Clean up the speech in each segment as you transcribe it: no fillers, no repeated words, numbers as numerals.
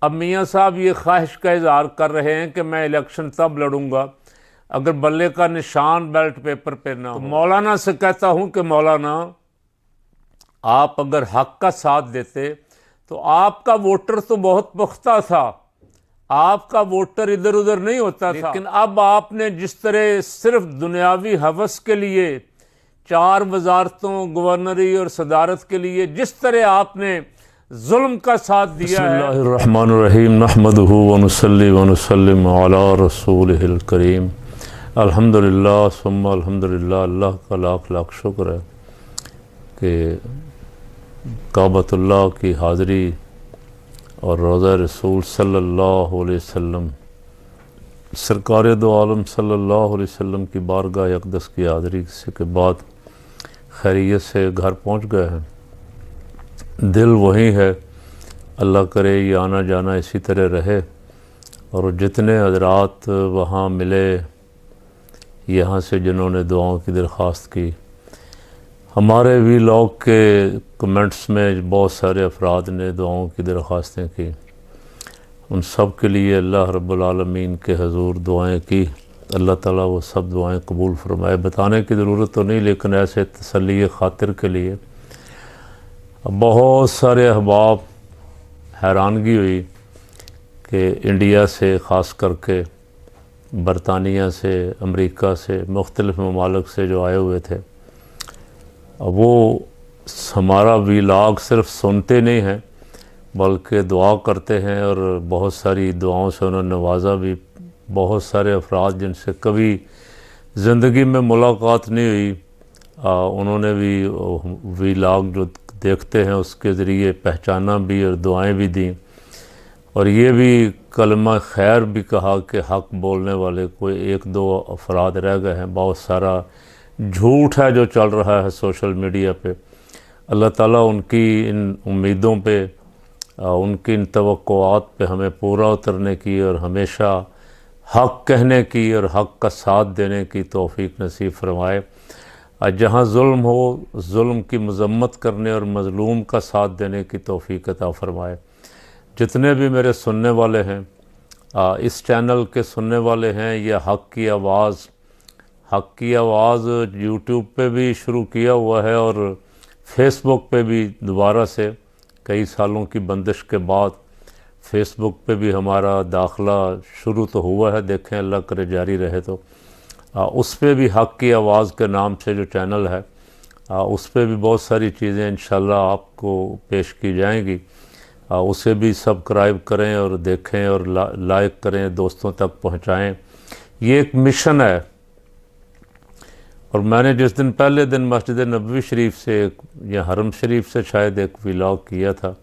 अब मियाँ साहब ये ख्वाहिश का इजहार कर रहे हैं कि मैं इलेक्शन तब लड़ूंगा अगर बल्ले का निशान बैलेट पेपर पे ना हो। तो मौलाना से कहता हूं कि मौलाना, आप अगर हक का साथ देते तो आपका वोटर तो बहुत पुख्ता था, आपका वोटर इधर उधर नहीं होता था। लेकिन अब आपने जिस तरह सिर्फ दुनियावी हवस के लिए 4 वजारतों, गवर्नरी और सदारत के लिए जिस तरह आपने जुल्म का साथ दिया है। बिस्मिल्लाहिर्रहमानिर्रहीम, नहमदुहु व नुसल्ली व नुसल्लिम अला रसूलिहिल करीम। अल्हम्दुलिल्लाह सुम्मा अल्हम्दुलिल्लाह। अल्लाह का लाख लाख शुक्र है कि काबतुल्लाह की हाज़री और रोज़ा रसूल सल्लल्लाहु अलैहि वसल्लम, सरकार दो आलम सल्लल्लाहु अलैहि वसल्लम की बारगाह अक़दस की हाज़री के बाद खैरियत से घर पहुँच गए हैं। दिल वही है, अल्लाह करे ये आना जाना इसी तरह रहे। और जितने हज़रात वहाँ मिले यहाँ से जिन्होंने दुआओं की दरख्वास्त की, हमारे वीलॉग के कमेंट्स में बहुत सारे अफराद ने दुआओं की दरख्वास्तें की, उन सब के लिए अल्लाह रब्बुल आलमीन के हजूर दुआएं की। अल्लाह ताला वो सब दुआएं कबूल फरमाए। बताने की ज़रूरत तो नहीं, लेकिन ऐसे तसल्ली खातिर के लिए बहुत सारे अहबाब, हैरानगी हुई कि इंडिया से ख़ास करके बरतानिया से, अमेरिका से, मुख्तलिफ़ ममालिक से जो आए हुए थे, वो हमारा वीलॉग सिर्फ सुनते नहीं हैं बल्कि दुआ करते हैं और बहुत सारी दुआओं से उन्होंने नवाजा भी। बहुत सारे अफराद जिनसे कभी ज़िंदगी में मुलाकात नहीं हुई, उन्होंने भी वीलॉग जो देखते हैं उसके ज़रिए पहचाना भी और दुआएं भी दी। और ये भी कलमा खैर भी कहा कि हक़ बोलने वाले कोई 1-2 अफराद रह गए हैं। बहुत सारा झूठ है जो चल रहा है सोशल मीडिया पे। अल्लाह ताला उनकी इन उम्मीदों पे, उनकी इन तवक्कुआत पे हमें पूरा उतरने की और हमेशा हक़ कहने की और हक़ का साथ देने की तौफ़ीक नसीब फरमाए। जहाँ जुल्म हो, जुल्म की मज़म्मत करने और मज़लूम का साथ देने की तौफ़ीक अता फ़रमाए। जितने भी मेरे सुनने वाले हैं, इस चैनल के सुनने वाले हैं, या हक़ की आवाज़ यूट्यूब पे भी शुरू किया हुआ है और फेसबुक पे भी दोबारा से कई सालों की बंदिश के बाद फेसबुक पे भी हमारा दाखिला शुरू तो हुआ है। देखें, अल्लाह करे जारी रहे तो उस पर भी हक़ की आवाज़ के नाम से जो चैनल है, उस पर भी बहुत सारी चीज़ें इंशाल्लाह आपको पेश की जाएंगी। उसे भी सब्सक्राइब करें और देखें और लाइक करें, दोस्तों तक पहुंचाएं। ये एक मिशन है। और मैंने जिस दिन पहले दिन मस्जिद नबवी शरीफ से या हरम शरीफ से शायद एक व्लॉग किया था,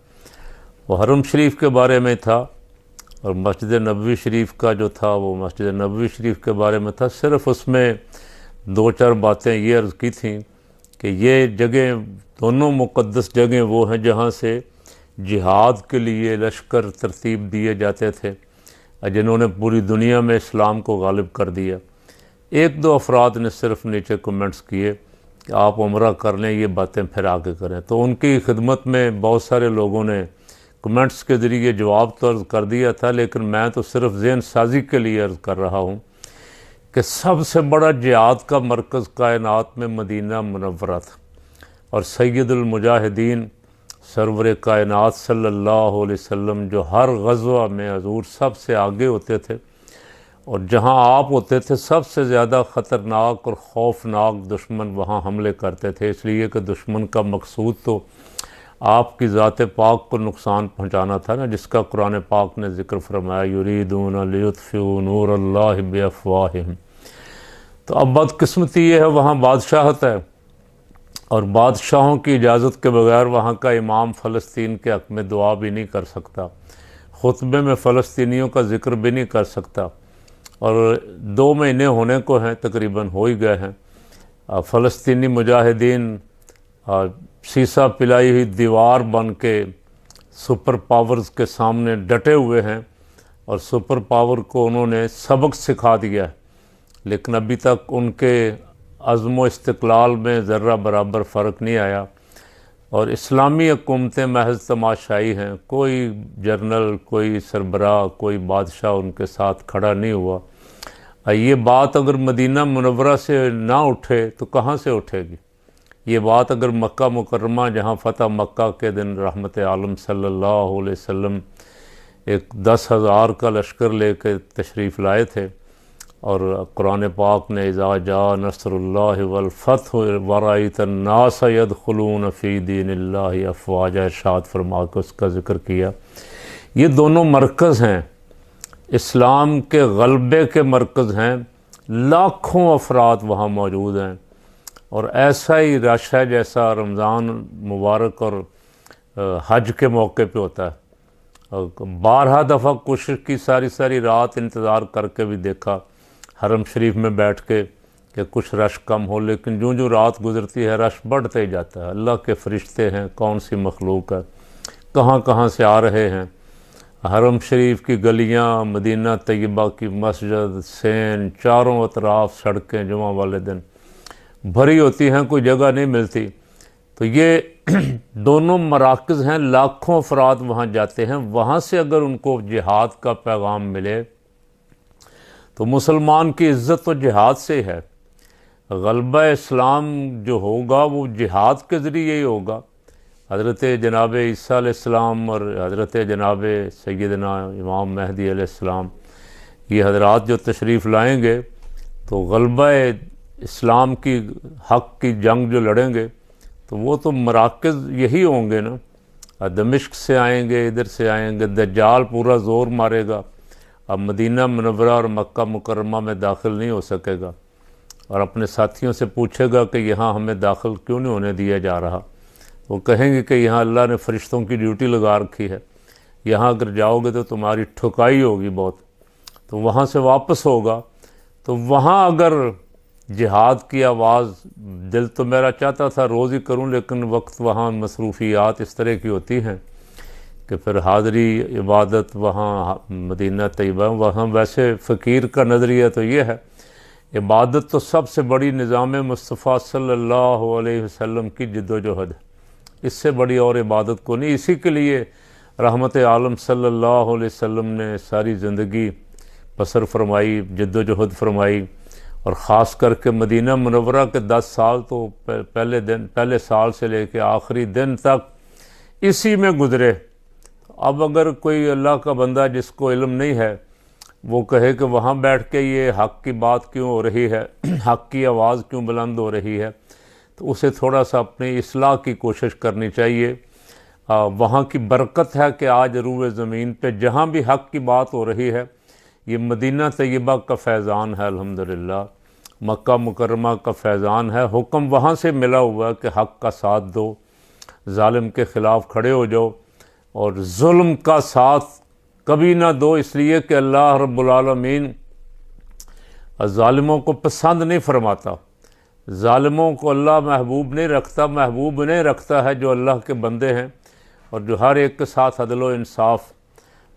वो हरम शरीफ के बारे में था और मस्जिद नबवी शरीफ का जो था वो मस्जिद नबवी शरीफ के बारे में था। सिर्फ़ उसमें 2-4 बातें ये अर्ज़ की थी कि ये जगह, दोनों मुक़द्दस जगह वो हैं जहाँ से जिहाद के लिए लश्कर तरतीब दिए जाते थे, जिन्होंने पूरी दुनिया में इस्लाम को गालिब कर दिया। 1-2 अफराद ने सिर्फ नीचे कमेंट्स किए कि आप उम्रा कर लें, ये बातें फिर आगे करें। तो उनकी खिदमत में बहुत सारे लोगों ने कमेंट्स के ज़रिए जवाब तो अर्ज़ कर दिया था, लेकिन मैं तो सिर्फ ज़हन साजी के लिए अर्ज़ कर रहा हूँ कि सबसे बड़ा जिहाद का मरकज़ कायनात में मदीना मुनव्वरा था और सैयदुल मुजाहिदीन सरवर कायनात सल्लल्लाहु अलैहि वसल्लम जो हर गज़वा में हजूर सबसे आगे होते थे और जहाँ आप होते थे सबसे ज़्यादा ख़तरनाक और खौफनाक दुश्मन वहाँ हमले करते थे, इसलिए कि दुश्मन का मकसूद तो आपकी ज़ात पाक को नुकसान पहुँचाना था ना, जिसका कुरान पाक ने ज़िक्र फरमाया, युरीदूना लियुत्फ़िऊ नूरल्लाहि बिअफ़वाहिहिम। तो अब बदकिस्मती ये है, वहाँ बादशाहत है और बादशाहों की इजाज़त के बगैर वहाँ का इमाम फ़लस्तीन के हक़ में दुआ भी नहीं कर सकता, खुतबे में फ़लस्तीनियों का ज़िक्र भी नहीं कर सकता। और 2 महीने होने को हैं, तकरीबन हो ही गए हैं। फ़लस्तीनी मुजाहिदीन शीशा पिलाई हुई दीवार बन के सुपर पावर्स के सामने डटे हुए हैं और सुपर पावर को उन्होंने सबक सिखा दिया है, लेकिन अभी तक उनके अज़्म व इस्तिक़लाल में ज़र्रा बराबर फ़र्क नहीं आया। और इस्लामी हुकूमतें महज तमाशाई हैं। कोई जर्नल, कोई सरबराह, कोई बादशाह उनके साथ खड़ा नहीं हुआ। ये बात अगर मदीना मुनव्वरा से ना उठे तो कहाँ से उठेगी? ये बात अगर मक्का मुकर्रमा, जहाँ फ़तह मक्का के दिन रहमत आलम सल्लल्लाहु अलैहि वसल्लम एक 10,000 का लश्कर लेकर तशरीफ़ लाए थे और कुरान पाक ने इज़ा जा नस्रुल्लाहि वल फ़त्ह वराइतन नास यदखुलून फ़ी दीनिल्लाहि अफ़वाजा इरशाद फरमा के उसका ज़िक्र किया। ये दोनों मरकज़ हैं, इस्लाम के गलबे के मरकज़ हैं। लाखों अफराद वहाँ मौजूद हैं और ऐसा ही रश है जैसा रमज़ान मुबारक और हज के मौके पे होता है। 12 दफ़ा कोशिश की, सारी सारी रात इंतज़ार करके भी देखा हरम शरीफ में बैठ के कि कुछ रश कम हो, लेकिन जो जो रात गुज़रती है रश बढ़ते ही जाता है। अल्लाह के फ़रिश्ते हैं, कौन सी मखलूक है, कहाँ कहाँ से आ रहे हैं। हरम शरीफ की गलियाँ, मदीना तैयबा की मस्जिद, सैन, चारों अतराफ़ सड़कें जुमा वाले दिन भरी होती हैं, कोई जगह नहीं मिलती। तो ये दोनों मराकज़ हैं, लाखों अफराद वहाँ जाते हैं। वहाँ से अगर उनको जिहाद का पैगाम मिले तो मुसलमान की इज़्ज़त तो जिहाद से है। गलबा इस्लाम जो होगा वो जिहाद के ज़रिए ही होगा। हज़रत जनाब ईसा अलैहिस्सलाम और हज़रत जनाब सैयदना इमाम महदी अलैहिस्सलाम ये हज़रात जो तशरीफ़ लाएंगे तो गलबा इस्लाम की हक़ की जंग जो लड़ेंगे तो वो तो मराकज़ यही होंगे ना। दमिश्क से आएंगे, इधर से आएंगे, दज्जाल पूरा ज़ोर मारेगा। अब मदीना मुनव्वरा और मक्का मुकर्रमा में दाखिल नहीं हो सकेगा और अपने साथियों से पूछेगा कि यहाँ हमें दाखिल क्यों नहीं होने दिया जा रहा। वो कहेंगे कि यहाँ अल्लाह ने फ़रिश्तों की ड्यूटी लगा रखी है, यहाँ अगर जाओगे तो तुम्हारी ठुकाई होगी बहुत। तो वहाँ से वापस होगा तो वहाँ अगर जिहाद की आवाज़, दिल तो मेरा चाहता था रोज़ ही करूं, लेकिन वक्त वहाँ मसरूफ़ियात इस तरह की होती हैं कि फिर हाज़री इबादत वहाँ मदीना तैयबा, वहाँ वैसे फ़कीर का नज़रिया तो ये है इबादत तो सबसे बड़ी निज़ाम मुस्तफ़ा सल्लल्लाहु अलैहि वसल्लम की जिद्दोजहद, इससे बड़ी और इबादत को नहीं। इसी के लिए रहमत आलम सल्लल्लाहु अलैहि वसल्लम ने सारी ज़िंदगी बसर फरमाई, जिद्दोजहद फरमाई और ख़ास करके मदीना मुनव्वरा के 10 साल तो पहले साल से लेके आखिरी दिन तक इसी में गुज़रे। अब अगर कोई अल्लाह का बंदा जिसको इल्म नहीं है वो कहे कि वहाँ बैठ के ये हक़ की बात क्यों हो रही है, हक़ की आवाज़ क्यों बुलंद हो रही है, तो उसे थोड़ा सा अपनी इस्लाह की कोशिश करनी चाहिए। वहाँ की बरकत है कि आज रूए ज़मीन पे जहाँ भी हक़ की बात हो रही है ये मदीना तैयबा का फैज़ान है, अल्हम्दुलिल्लाह मक्का मुकर्रमा का फैज़ान है। हुक्म वहाँ से मिला हुआ है कि हक़ का साथ दो, ज़ालिम के ख़िलाफ़ खड़े हो जाओ और जुल्म का साथ कभी ना दो, इसलिए कि अल्लाह रब्बुल आलमीन ज़ालिमों को पसंद नहीं फरमाता। ज़ालिमों को अल्लाह महबूब नहीं रखता, महबूब नहीं रखता है जो अल्लाह के बंदे हैं और जो हर एक के साथ अदल व इंसाफ।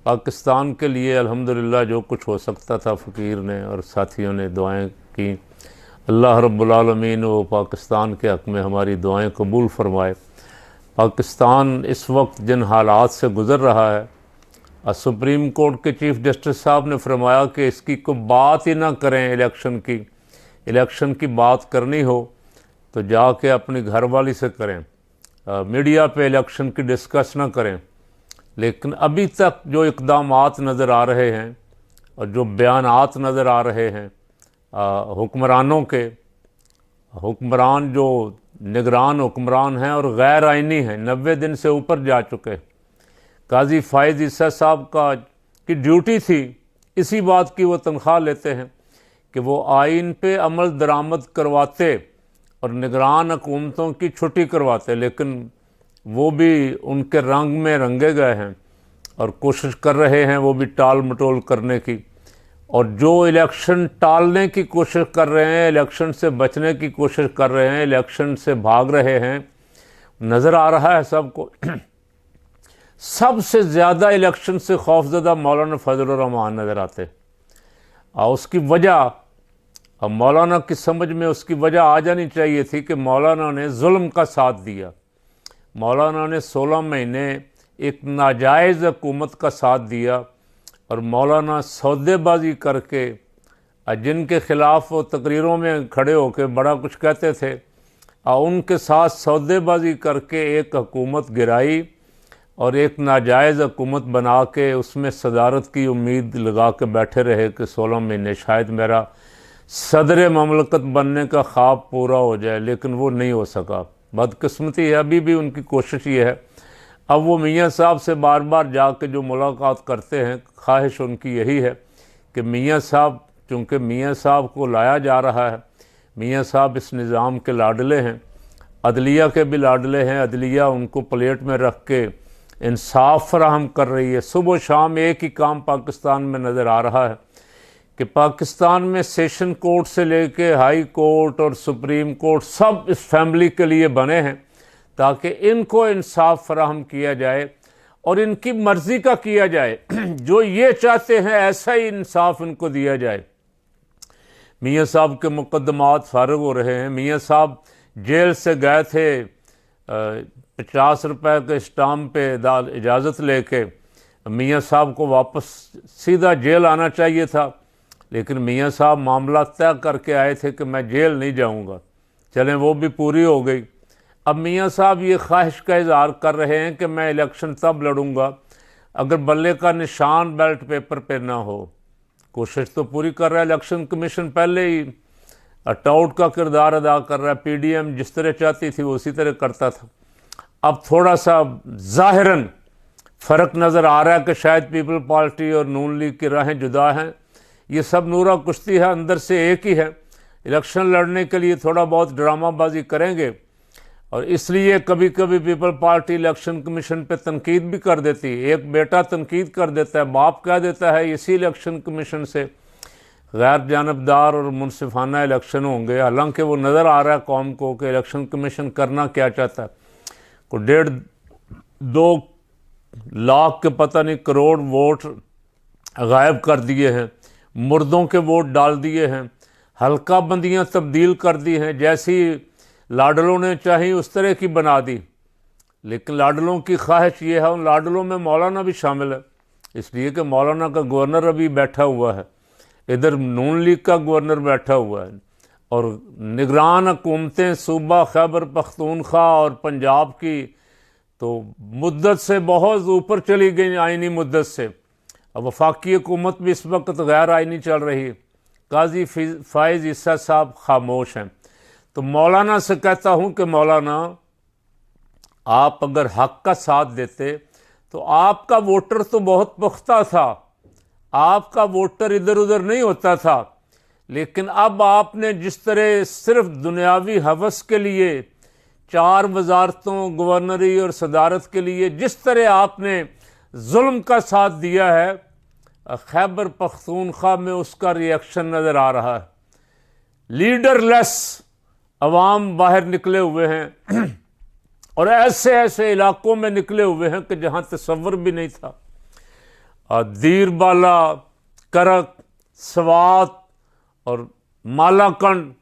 पाकिस्तान के लिए अल्हम्दुलिल्लाह जो कुछ हो सकता था फ़कीर ने और साथियों ने दुआएं की। अल्लाह रब्बुल आलमीन वो पाकिस्तान के हक़ में हमारी दुआएं कबूल फ़रमाए। पाकिस्तान इस वक्त जिन हालात से गुज़र रहा है, सुप्रीम कोर्ट के चीफ़ जस्टिस साहब ने फरमाया कि इसकी कोई बात ही ना करें इलेक्शन की बात करनी हो तो जाके अपनी घरवाली से करें, मीडिया पे इलेक्शन की डिस्कस ना करें। लेकिन अभी तक जो इक़दामात नज़र आ रहे हैं और जो बयानात नज़र आ रहे हैं हुक्मरानों के, हुक्मरान जो निगरान हुक्मरान हैं और गैर आइनी हैं, 90 दिन से ऊपर जा चुके। काजी फ़ाइज़ ईसा साहब की ड्यूटी थी इसी बात की, वो तनख्वाह लेते हैं कि वो आइन पे अमल दरामद करवाते और निगरान हुकूमतों की छुट्टी करवाते, लेकिन वो भी उनके रंग में रंगे गए हैं और कोशिश कर रहे हैं वो भी टाल मटोल करने की। और जो इलेक्शन टालने की कोशिश कर रहे हैं, इलेक्शन से बचने की कोशिश कर रहे हैं, इलेक्शन से भाग रहे हैं, नज़र आ रहा है सबको। सबसे ज़्यादा इलेक्शन से खौफज़दा मौलाना फजलुर रहमान नज़र आते और उसकी वजह, अब मौलाना की समझ में उसकी वजह आ जानी चाहिए थी कि मौलाना ने जुल्म का साथ दिया। मौलाना ने 16 महीने एक नाजायज़ हुकूमत का साथ दिया और मौलाना सौदेबाजी करके, जिनके ख़िलाफ़ वो तकरीरों में खड़े होकर बड़ा कुछ कहते थे, उनके साथ सौदेबाजी करके एक हुकूमत गिराई और एक नाजायज़ हुकूमत बना के उसमें सदारत की उम्मीद लगा के बैठे रहे कि 16 महीने शायद मेरा सदर ममलकत बनने का ख्वाब पूरा हो जाए, लेकिन वो नहीं हो सका। बदकिस्मती है, अभी भी उनकी कोशिश ये है। अब वो मियाँ साहब से बार बार जाके जो मुलाकात करते हैं, ख्वाहिश उनकी यही है कि मियाँ साहब, चूँकि मियाँ साहब को लाया जा रहा है, मियाँ साहब इस निज़ाम के लाडले हैं, अदलिया के भी लाडले हैं। अदलिया उनको प्लेट में रख के इंसाफ फराहम कर रही है। सुबह शाम एक ही काम पाकिस्तान में नज़र आ रहा है कि पाकिस्तान में सेशन कोर्ट से लेके हाई कोर्ट और सुप्रीम कोर्ट सब इस फैमिली के लिए बने हैं ताकि इनको इंसाफ फराहम किया जाए और इनकी मर्ज़ी का किया जाए। जो ये चाहते हैं ऐसा ही इंसाफ इनको दिया जाए। मियाँ साहब के मुकदमात फारग हो रहे हैं। मियाँ साहब जेल से गए थे 50 रुपए के स्टाम्प पे इजाज़त लेके। मियाँ साहब को वापस सीधा जेल आना चाहिए था, लेकिन मियाँ साहब मामला तय करके आए थे कि मैं जेल नहीं जाऊंगा। चलें, वो भी पूरी हो गई। अब मियाँ साहब ये ख्वाहिश का इज़हार कर रहे हैं कि मैं इलेक्शन तब लड़ूंगा अगर बल्ले का निशान बैलेट पेपर पे ना हो। कोशिश तो पूरी कर रहा है इलेक्शन कमीशन, पहले ही टाउट का किरदार अदा कर रहा है। पीडीएम जिस तरह चाहती थी वो उसी तरह करता था। अब थोड़ा सा ज़ाहिरन फ़र्क नज़र आ रहा है कि शायद पीपल पार्टी और नून लीग की राहें जुदा हैं। ये सब नूरा कुश्ती है, अंदर से एक ही है। इलेक्शन लड़ने के लिए थोड़ा बहुत ड्रामाबाजी करेंगे और इसलिए कभी कभी पीपल पार्टी इलेक्शन कमीशन पे तनकीद भी कर देती है। एक बेटा तनकीद कर देता है, बाप कह देता है इसी इलेक्शन कमीशन से गैर जानबदार और मुनसिफाना इलेक्शन होंगे। हालांकि वो नज़र आ रहा है कौम को कि इलेक्शन कमीशन करना क्या चाहता है। को 1.5-2 लाख के पता नहीं करोड़ वोट गायब कर दिए हैं, मुर्दों के वोट डाल दिए हैं, हल्का बंदियाँ तब्दील कर दी हैं, जैसी लाडलों ने चाही उस तरह की बना दी। लेकिन लाडलों की ख्वाहिश ये है, उन लाडलों में मौलाना भी शामिल है, इसलिए कि मौलाना का गवर्नर अभी बैठा हुआ है, इधर नून लीग का गवर्नर बैठा हुआ है और निगरान हुकूमतें सूबा खैबर पख्तूनख्वा और पंजाब की तो मुद्दत से बहुत ऊपर चली गई, आइनी मुद्दत से। अब वफाकी हुकूमत भी इस वक्त गैर आइनी चल रही है। काजी फाइज़ ईसा साहब खामोश हैं। तो मौलाना से कहता हूँ कि मौलाना, आप अगर हक का साथ देते तो आपका वोटर तो बहुत पुख्ता था, आपका वोटर इधर उधर नहीं होता था। लेकिन अब आपने जिस तरह सिर्फ दुनियावी हवस के लिए 4 वजारतों, गवर्नरी और सदारत के लिए जिस तरह आपने जुल्म का साथ दिया है, खैबर पख्तूनख्वा में उसका रिएक्शन नज़र आ रहा है। लीडरलेस अवाम बाहर निकले हुए हैं और ऐसे ऐसे इलाकों में निकले हुए हैं कि जहाँ तसव्वुर भी नहीं था। दीरबाला, करक, स्वात और मालाकंड,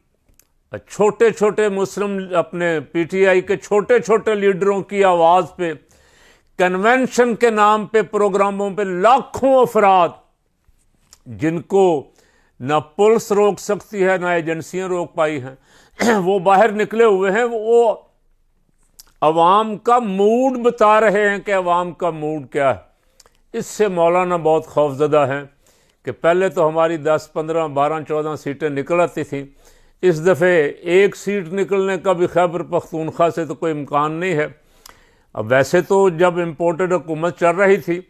छोटे छोटे मुस्लिम अपने पीटीआई के छोटे छोटे लीडरों की आवाज़ पे, कन्वेंशन के नाम पे, प्रोग्रामों पे लाखों अफराद जिनको ना पुलिस रोक सकती है ना एजेंसियां रोक पाई हैं, वो बाहर निकले हुए हैं। वो अवाम का मूड बता रहे हैं कि अवाम का मूड क्या है। इससे मौलाना बहुत खौफजदा हैं कि पहले तो हमारी 10, 15, 12, 14 सीटें निकल आती थी। इस दफ़े एक सीट निकलने का भी खैबर पख्तूनख्वा से तो कोई इम्कान नहीं है। अब वैसे तो जब इम्पोर्टेड हुकूमत चल रही थी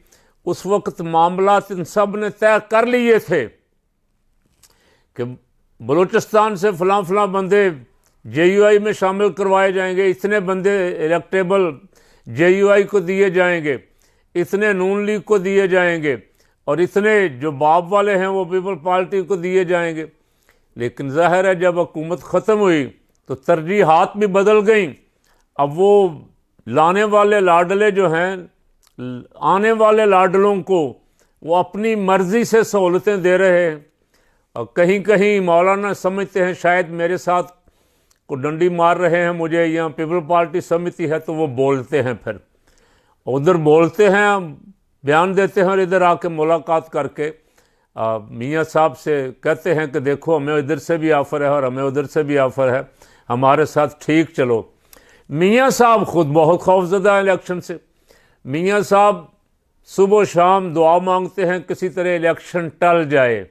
उस वक्त मामला इन सब ने तय कर लिए थे कि बलूचिस्तान से फ़लाँ फ़लाँ बंदे JUI में शामिल करवाए जाएंगे, इतने बंदे इलेक्टेबल JUI को दिए जाएंगे, इतने नून लीग को दिए जाएंगे और इतने जो बाप वाले हैं वो पीपल पार्टी को दिए जाएंगे। लेकिन ज़ाहिर है जब हुकूमत ख़त्म हुई तो तरजीहात भी बदल गई। अब वो लाने वाले लाडले जो हैं, आने वाले लाडलों को वो अपनी मर्ज़ी से सहूलतें दे रहे हैं। और कहीं कहीं मौलाना समझते हैं शायद मेरे साथ को डंडी मार रहे हैं, मुझे यहाँ पीपल पार्टी समिति है, तो वो बोलते हैं, फिर उधर बोलते हैं, बयान देते हैं, और इधर आके मुलाकात करके मियाँ साहब से कहते हैं कि देखो हमें इधर से भी ऑफ़र है और हमें उधर से भी ऑफ़र है, हमारे साथ ठीक चलो। मियाँ साहब खुद बहुत खौफज़दा हैं इलेक्शन से। मियाँ साहब सुबह शाम दुआ मांगते हैं किसी तरह इलेक्शन टल जाए।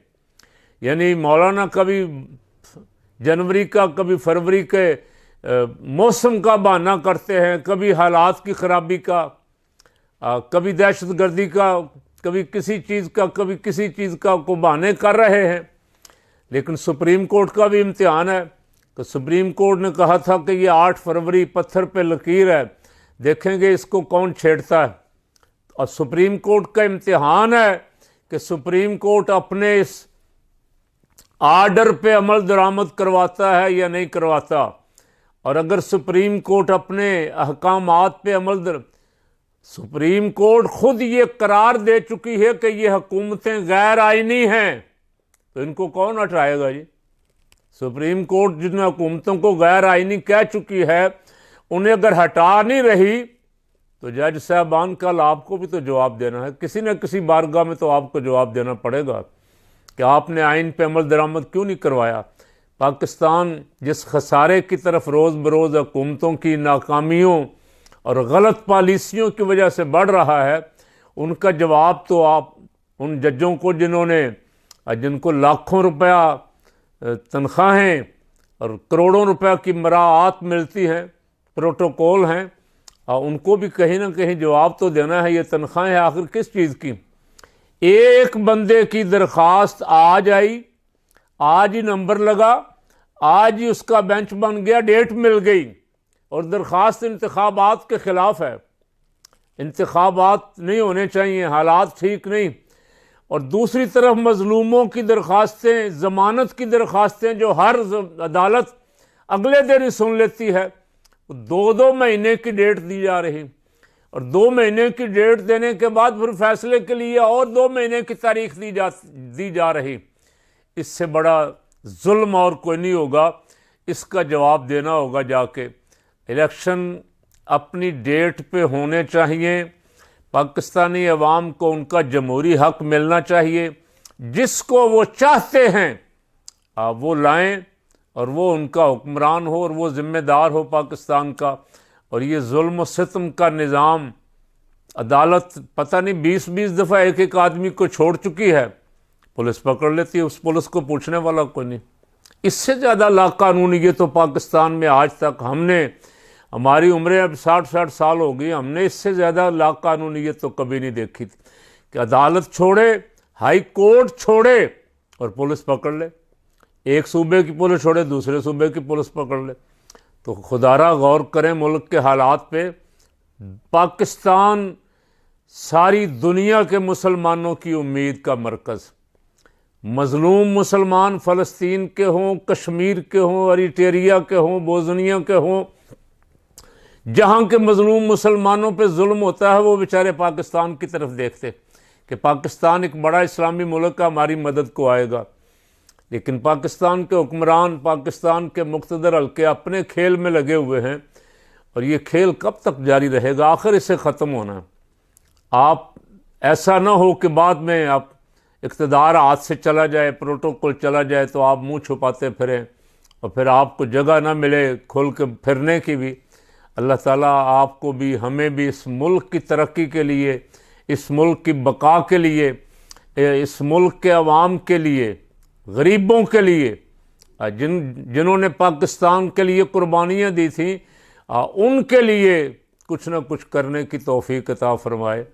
यानी मौलाना कभी जनवरी का, कभी फरवरी के मौसम का बहाना करते हैं, कभी हालात की ख़राबी का, कभी दहशतगर्दी का, कभी किसी चीज़ का, कभी किसी चीज़ का को बहाने कर रहे हैं। लेकिन सुप्रीम कोर्ट का भी इम्तिहान है कि सुप्रीम कोर्ट ने कहा था कि ये 8 फरवरी पत्थर पे लकीर है, देखेंगे इसको कौन छेड़ता है। और सुप्रीम कोर्ट का इम्तिहान है कि सुप्रीम कोर्ट अपने इस आर्डर पे अमल दरामद करवाता है या नहीं करवाता। और अगर सुप्रीम कोर्ट अपने अहकामात पे सुप्रीम कोर्ट खुद ये करार दे चुकी है कि ये हुकूमतें गैर आईनी हैं, तो इनको कौन हटाएगा जी। सुप्रीम कोर्ट जिन हुकूमतों को गैर आईनी कह चुकी है, उन्हें अगर हटा नहीं रही तो जज साहबान कल आपको भी तो जवाब देना है, किसी न किसी बारगाह में तो आपको जवाब देना पड़ेगा कि आपने आइन पे अमल दरामद क्यों नहीं करवाया। पाकिस्तान जिस खसारे की तरफ रोज़ बरोज़ हुकूमतों की नाकामियों और गलत पॉलिसियों की वजह से बढ़ रहा है, उनका जवाब तो आप उन जजों को जिनको लाखों रुपया तनख्वाहें और करोड़ों रुपया की मराआत मिलती हैं, प्रोटोकॉल हैं, उनको भी कहीं ना कहीं जवाब तो देना है। ये तनख्वाहें आखिर किस चीज़ की। एक बंदे की दरख्वास्त आज आई, आज ही नंबर लगा, आज ही उसका बेंच बन गया, डेट मिल गई, और दरख्वास्त इंतखाबात के ख़िलाफ़ है। इंतखाबात नहीं होने चाहिए, हालात ठीक नहीं। और दूसरी तरफ मज़लूमों की दरख्वास्तें, ज़मानत की दरख्वास्तें जो हर अदालत अगले दिन ही सुन लेती है, 2-2 महीने की डेट दी जा रही, और 2 महीने की डेट देने के बाद फिर फैसले के लिए और 2 महीने की तारीख दी जा रही। इससे बड़ा जुल्म और कोई नहीं होगा। इसका जवाब देना होगा जाके। इलेक्शन अपनी डेट पे होने चाहिए। पाकिस्तानी अवाम को उनका जमहूरी हक मिलना चाहिए। जिसको वो चाहते हैं वो लाएं, और वो उनका हुक्मरान हो, और वो ज़िम्मेदार हो पाकिस्तान का। और ये जुल्म सितम का निज़ाम, अदालत पता नहीं 20-20 दफ़ा एक आदमी को छोड़ चुकी है, पुलिस पकड़ लेती है, उस पुलिस को पूछने वाला कोई नहीं। इससे ज़्यादा लाकानूनी तो पाकिस्तान में आज तक हमारी उम्रें अब 60-60 साल हो गई, हमने इससे ज़्यादा लाकानूनीयत तो कभी नहीं देखी थी कि अदालत छोड़े, हाई कोर्ट छोड़े और पुलिस पकड़ ले। एक सूबे की पुलिस छोड़े, दूसरे सूबे की पुलिस पकड़ ले। तो खुदारा गौर करें मुल्क के हालात पे। पाकिस्तान सारी दुनिया के मुसलमानों की उम्मीद का मरकज़। मज़लूम मुसलमान फ़लस्तीन के हों, कश्मीर के हों, एरिट्रिया के हों, बोस्निया के हों, जहाँ के मज़लूम मुसलमानों पे जुल्म होता है, वो बेचारे पाकिस्तान की तरफ देखते कि पाकिस्तान एक बड़ा इस्लामी मुल्क है, हमारी मदद को आएगा। लेकिन पाकिस्तान के हुक्मरान, पाकिस्तान के मुक़्तदर हल्के अपने खेल में लगे हुए हैं, और ये खेल कब तक जारी रहेगा। आखिर इसे ख़त्म होना है। आप ऐसा ना हो कि बाद में आप इक़्तिदार हाथ से चला जाए, प्रोटोकॉल चला जाए, तो आप मुँह छुपाते फिरें और फिर आपको जगह ना मिले खुल के फिरने की भी। अल्लाह ताला आपको भी, हमें भी इस मुल्क की तरक्की के लिए, इस मुल्क की बका के लिए, इस मुल्क के अवाम के लिए, गरीबों के लिए, जिन्होंने पाकिस्तान के लिए कुर्बानियाँ दी थी, उनके लिए कुछ न कुछ करने की तौफीक अता फरमाए।